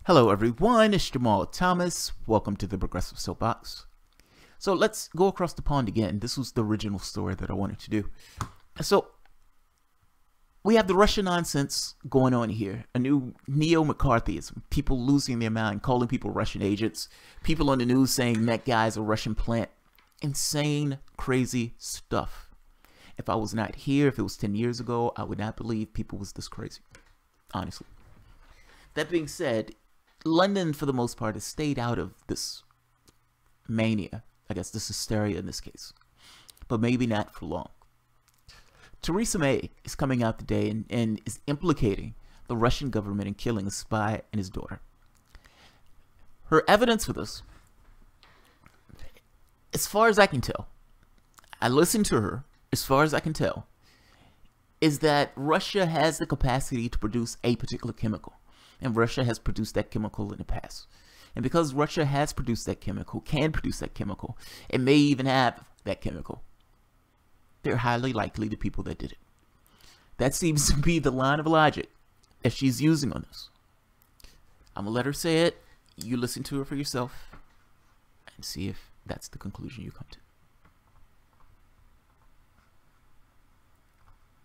Hello everyone, it's Jamal Thomas. Welcome to the Progressive Soapbox. So let's go across the pond again. This was the original story that I wanted to do. So we have the Russian nonsense going on here. A new neo-McCarthyism. People losing their mind, calling people Russian agents. People on the news saying that guy's a Russian plant. Insane, crazy stuff. If I was not here, if it was 10 years ago, I would not believe people was this crazy. Honestly. That being said, London, for the most part, has stayed out of this mania. I guess this hysteria in this case. But maybe not for long. Theresa May is coming out today and is implicating the Russian government in killing a spy and his daughter. Her evidence for this, as far as I can tell, I listened to her, as far as I can tell, is that Russia has the capacity to produce a particular chemical. And Russia has produced that chemical in the past. And because Russia has produced that chemical, can produce that chemical, and may even have that chemical, they're highly likely the people that did it. That seems to be the line of logic that she's using on this. I'm going to let her say it. You listen to her for yourself and see if that's the conclusion you come to.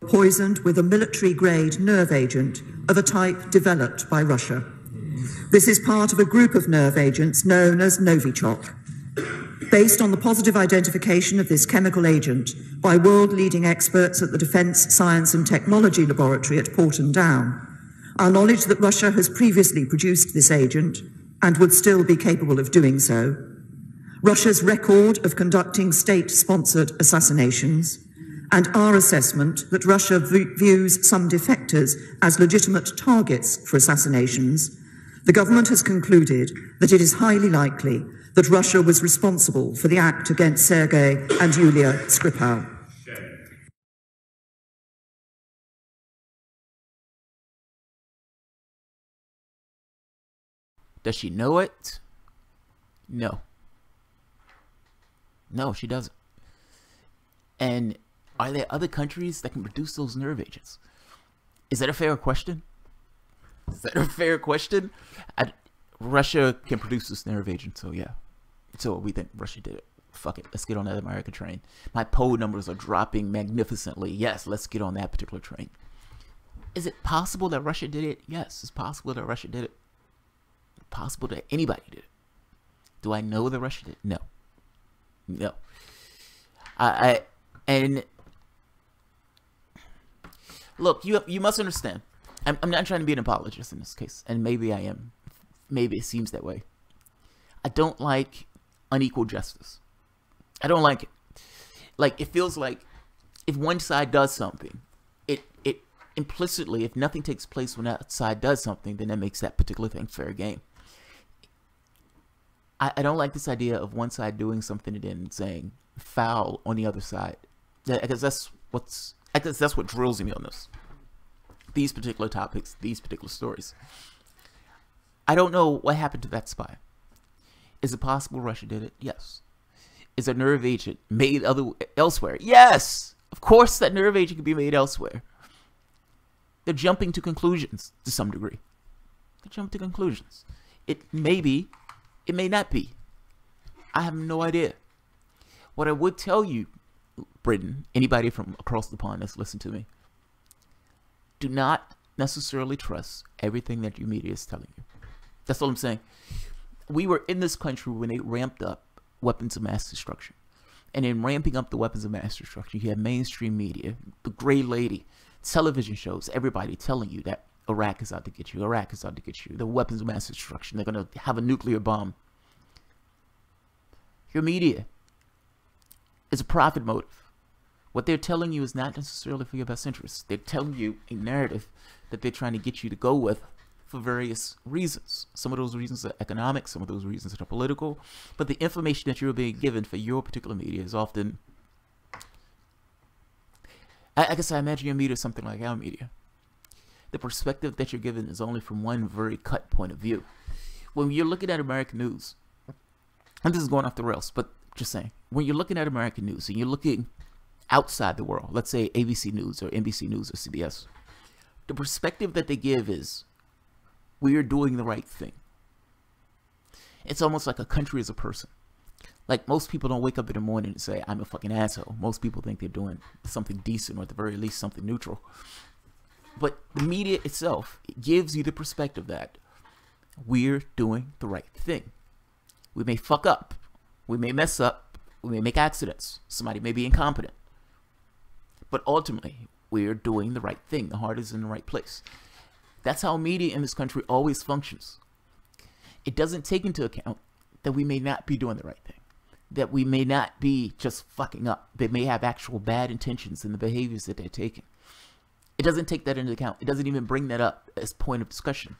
Poisoned with a military-grade nerve agent of a type developed by Russia. This is part of a group of nerve agents known as Novichok. Based on the positive identification of this chemical agent by world-leading experts at the Defence Science and Technology Laboratory at Porton Down, our knowledge that Russia has previously produced this agent and would still be capable of doing so, Russia's record of conducting state-sponsored assassinations, and our assessment that Russia views some defectors as legitimate targets for assassinations, the government has concluded that it is highly likely that Russia was responsible for the act against Sergei and Yulia Skripal. Does she know it? No. No, she doesn't. And are there other countries that can produce those nerve agents? Is that a fair question? Is that a fair question? Russia can produce this nerve agent, so yeah. So we think Russia did it. Fuck it, let's get on that American train. My poll numbers are dropping magnificently. Yes, let's get on that particular train. Is it possible that Russia did it? Yes, it's possible that Russia did it. It's possible that anybody did it. Do I know that Russia did it? No. No. And look, you must understand. I'm not trying to be an apologist in this case, and maybe I am. Maybe it seems that way. I don't like unequal justice. I don't like it. Like, it feels like if one side does something, it implicitly, if nothing takes place when that side does something, then that makes that particular thing fair game. I don't like this idea of one side doing something and then saying foul on the other side. Because that's what drills me on this. These particular topics, these particular stories. I don't know what happened to that spy. Is it possible Russia did it? Yes. Is a nerve agent made elsewhere? Yes! Of course that nerve agent can be made elsewhere. They're jumping to conclusions to some degree. They jump to conclusions. It may be, it may not be. I have no idea. What I would tell you, Britain, anybody from across the pond that's listened to me, do not necessarily trust everything that your media is telling you. That's all I'm saying. We were in this country when they ramped up weapons of mass destruction. And in ramping up the weapons of mass destruction, you have mainstream media, the gray lady, television shows, everybody telling you that Iraq is out to get you, Iraq is out to get you, the weapons of mass destruction, they're going to have a nuclear bomb. Your media is a profit motive. What they're telling you is not necessarily for your best interests. They're telling you a narrative that they're trying to get you to go with for various reasons. Some of those reasons are economic, some of those reasons are political, but the information that you're being given for your particular media is often, I guess I imagine your media is something like our media. The perspective that you're given is only from one very cut point of view. When you're looking at American news, and this is going off the rails, but just saying, when you're looking at American news and you're looking outside the world, let's say ABC News or NBC News or CBS, the perspective that they give is, we are doing the right thing. It's almost like a country as a person. Like, most people don't wake up in the morning and say, I'm a fucking asshole. Most people think they're doing something decent, or at the very least something neutral. But the media itself, it gives you the perspective that we're doing the right thing. We may fuck up. We may mess up. We may make accidents. Somebody may be incompetent. But ultimately, we're doing the right thing. The heart is in the right place. That's how media in this country always functions. It doesn't take into account that we may not be doing the right thing, that we may not be just fucking up. They may have actual bad intentions in the behaviors that they're taking. It doesn't take that into account. It doesn't even bring that up as point of discussion.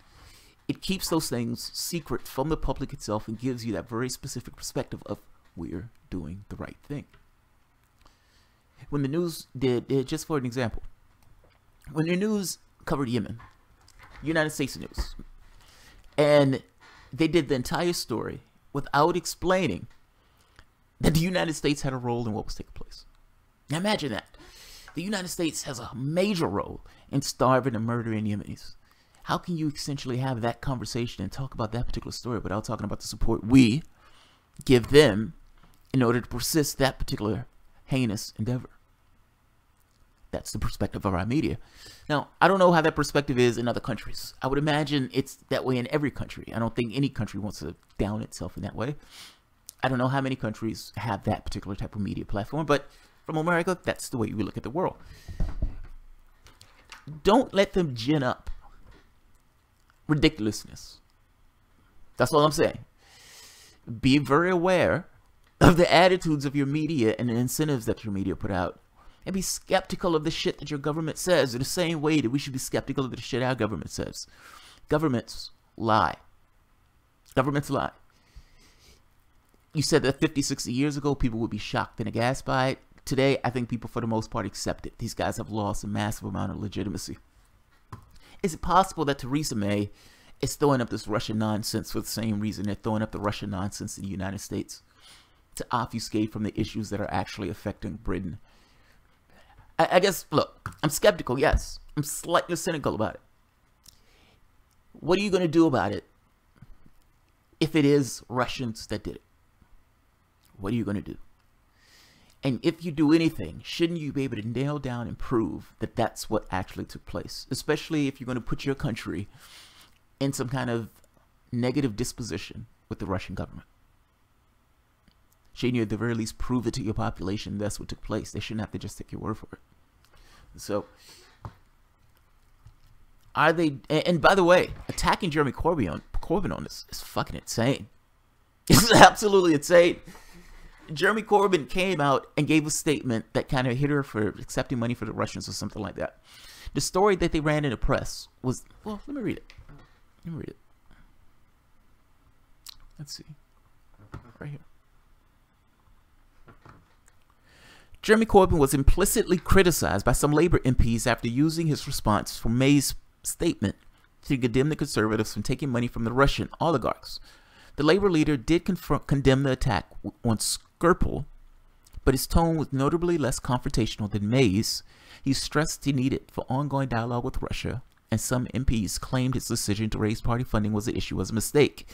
It keeps those things secret from the public itself and gives you that very specific perspective of we're doing the right thing. When the news did, just for an example, when the news covered Yemen, United States news, and they did the entire story without explaining that the United States had a role in what was taking place. Now imagine that. The United States has a major role in starving and murdering Yemenis. How can you essentially have that conversation and talk about that particular story without talking about the support we give them in order to persist that particular heinous endeavor? That's the perspective of our media. Now, I don't know how that perspective is in other countries. I would imagine it's that way in every country. I don't think any country wants to down itself in that way. I don't know how many countries have that particular type of media platform, but from America, that's the way we look at the world. Don't let them gin up ridiculousness. That's all I'm saying. Be very aware of the attitudes of your media and the incentives that your media put out. And be skeptical of the shit that your government says in the same way that we should be skeptical of the shit our government says. Governments lie. Governments lie. You said that 50, 60 years ago, people would be shocked and aghast by it. Today, I think people, for the most part, accept it. These guys have lost a massive amount of legitimacy. Is it possible that Theresa May is throwing up this Russian nonsense for the same reason they're throwing up the Russian nonsense in the United States? To obfuscate from the issues that are actually affecting Britain. I guess, look, I'm skeptical, yes. I'm slightly cynical about it. What are you going to do about it if it is Russians that did it? What are you going to do? And if you do anything, shouldn't you be able to nail down and prove that that's what actually took place? Especially if you're going to put your country in some kind of negative disposition with the Russian government. Shouldn't you at the very least prove it to your population that's what took place? They shouldn't have to just take your word for it. So, are they... And by the way, attacking Jeremy Corbyn on this is fucking insane. It's absolutely insane. Jeremy Corbyn came out and gave a statement that kind of hit her for accepting money for the Russians or something like that. The story that they ran in the press was... Well, let me read it. Let me read it. Let's see. Right here. Jeremy Corbyn was implicitly criticized by some Labour MPs after using his response for May's statement to condemn the Conservatives from taking money from the Russian oligarchs. The Labour leader did condemn the attack on Skirple, but his tone was notably less confrontational than May's. He stressed he needed for ongoing dialogue with Russia, and some MPs claimed his decision to raise party funding was an issue was a mistake.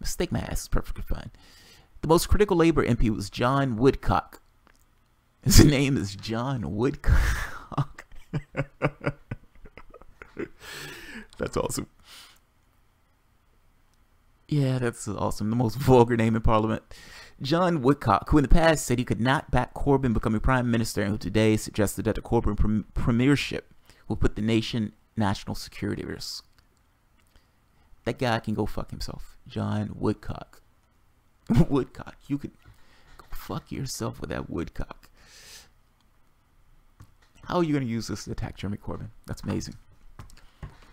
Mistake my ass is perfectly fine. The most critical Labour MP was John Woodcock. His name is John Woodcock. That's awesome. Yeah, that's awesome. The most vulgar name in Parliament. John Woodcock, who in the past said he could not back Corbyn becoming Prime Minister, and who today suggested that the Corbyn premiership will put the nation national security at risk. That guy can go fuck himself. John Woodcock. Woodcock. You could go fuck yourself with that Woodcock. How are you going to use this to attack Jeremy Corbyn? That's amazing.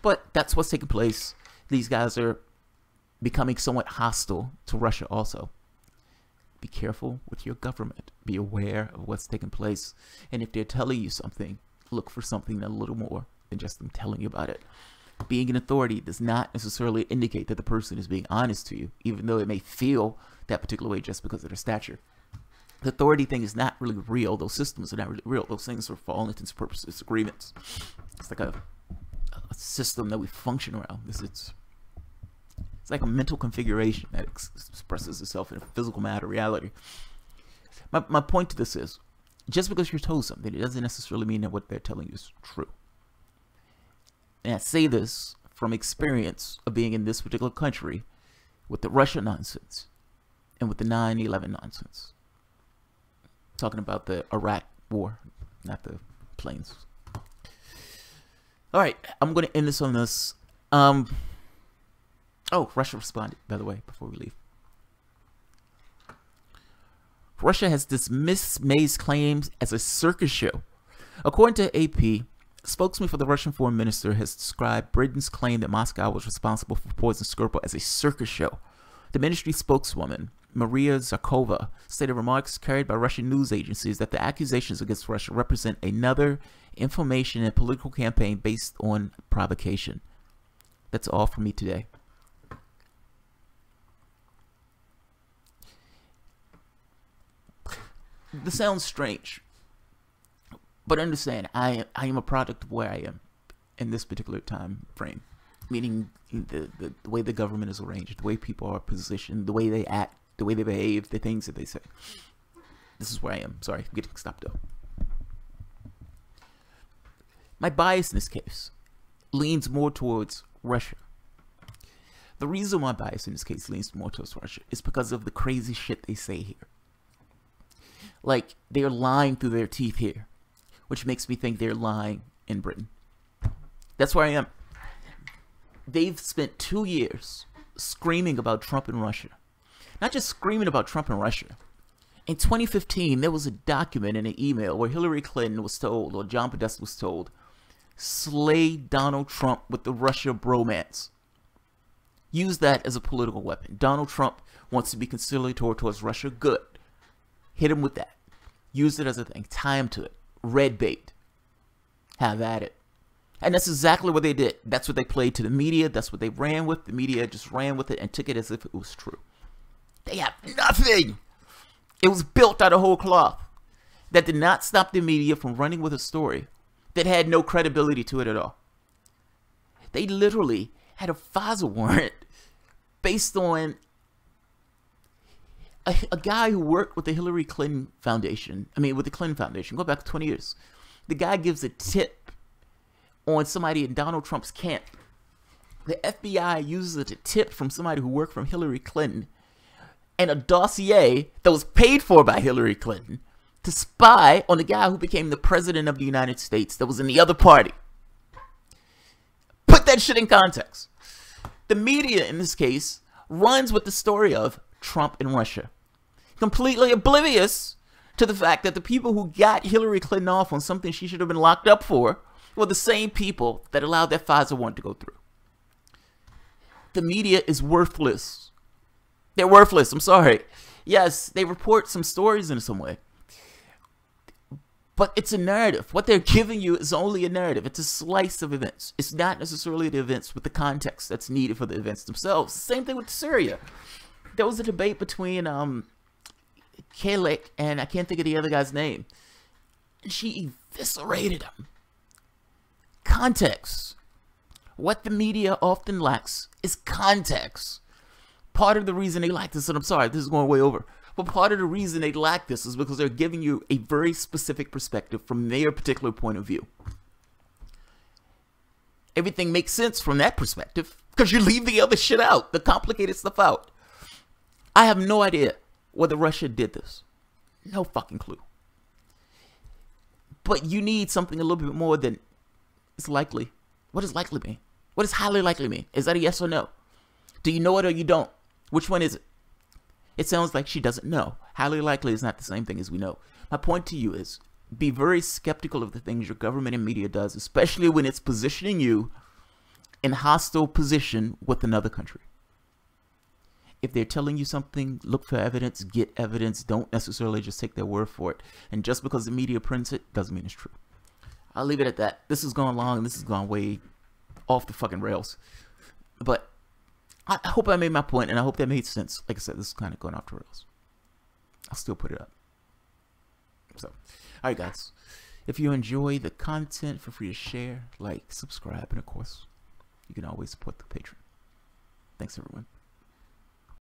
But that's what's taking place. These guys are becoming somewhat hostile to Russia also. Be careful with your government. Be aware of what's taking place. And if they're telling you something, look for something a little more than just them telling you about it. Being an authority does not necessarily indicate that the person is being honest to you, even though it may feel that particular way just because of their stature. The authority thing is not really real. Those systems are not really real. Those things are, for all intents and purposes, agreements. It's like a system that we function around. It's It's like a mental configuration that expresses itself in a physical matter reality. My point to this is, just because you're told something, it doesn't necessarily mean that what they're telling you is true. And I say this from experience of being in this particular country with the Russia nonsense and with the 9/11 nonsense. Talking about the Iraq war, not the planes. All right, I'm going to end this on this. Oh, Russia responded, by the way, before we leave. Russia has dismissed May's claims as a circus show. According to AP, a spokesman for the Russian foreign minister has described Britain's claim that Moscow was responsible for poison Skripal as a circus show. The ministry spokeswoman, Maria Zakharova, stated remarks carried by Russian news agencies that the accusations against Russia represent another information and political campaign based on provocation. That's all from me today. This sounds strange, but understand, I am a product of where I am in this particular time frame, meaning the way the government is arranged, the way people are positioned, the way they act, the way they behave, the things that they say. This is where I am. Sorry, I'm getting stopped up. My bias in this case leans more towards Russia. The reason my bias in this case leans more towards Russia is because of the crazy shit they say here. Like, they're lying through their teeth here, which makes me think they're lying in Britain. That's where I am. They've spent 2 years screaming about Trump and Russia. Not just screaming about Trump and Russia. In 2015, there was a document in an email where Hillary Clinton was told, or John Podesta was told, slay Donald Trump with the Russia bromance. Use that as a political weapon. Donald Trump wants to be conciliatory towards Russia. Good. Hit him with that. Use it as a thing. Tie him to it. Red bait. Have at it. And that's exactly what they did. That's what they played to the media. That's what they ran with. The media just ran with it and took it as if it was true. They have nothing. It was built out of whole cloth. That did not stop the media from running with a story that had no credibility to it at all. They literally had a FISA warrant based on a guy who worked with the Hillary Clinton Foundation. With the Clinton Foundation. Go back 20 years. The guy gives a tip on somebody in Donald Trump's camp. The FBI uses a tip from somebody who worked from Hillary Clinton and a dossier that was paid for by Hillary Clinton to spy on the guy who became the president of the United States that was in the other party. Put that shit in context. The media in this case runs with the story of Trump and Russia, completely oblivious to the fact that the people who got Hillary Clinton off on something she should have been locked up for were the same people that allowed that FISA warrant to go through. The media is worthless. They're worthless. I'm sorry. Yes, they report some stories in some way, but it's a narrative. What they're giving you is only a narrative. It's a slice of events. It's not necessarily the events with the context that's needed for the events themselves. Same thing with Syria. There was a debate between Kalik and I can't think of the other guy's name. And she eviscerated him. Context. What the media often lacks is context. Part of the reason they lack this, and I'm sorry, this is going way over, but part of the reason they lack this is because they're giving you a very specific perspective from their particular point of view. Everything makes sense from that perspective because you leave the other shit out, the complicated stuff out. I have no idea whether Russia did this. No fucking clue. But you need something a little bit more than it's likely. What does likely mean? What does highly likely mean? Is that a yes or no? Do you know it or you don't? Which one is it? It sounds like she doesn't know. Highly likely is not the same thing as we know. My point to you is be very skeptical of the things your government and media does, especially when it's positioning you in hostile position with another country. If they're telling you something, look for evidence, get evidence. Don't necessarily just take their word for it. And just because the media prints it doesn't mean it's true. I'll leave it at that. This has gone long and this has gone way off the fucking rails. But I hope I made my point and I hope that made sense. Like I said, this is kind of going off the rails. I'll still put it up. So, alright guys. If you enjoy the content, feel free to share, like, subscribe, and of course, you can always support the Patreon. Thanks everyone.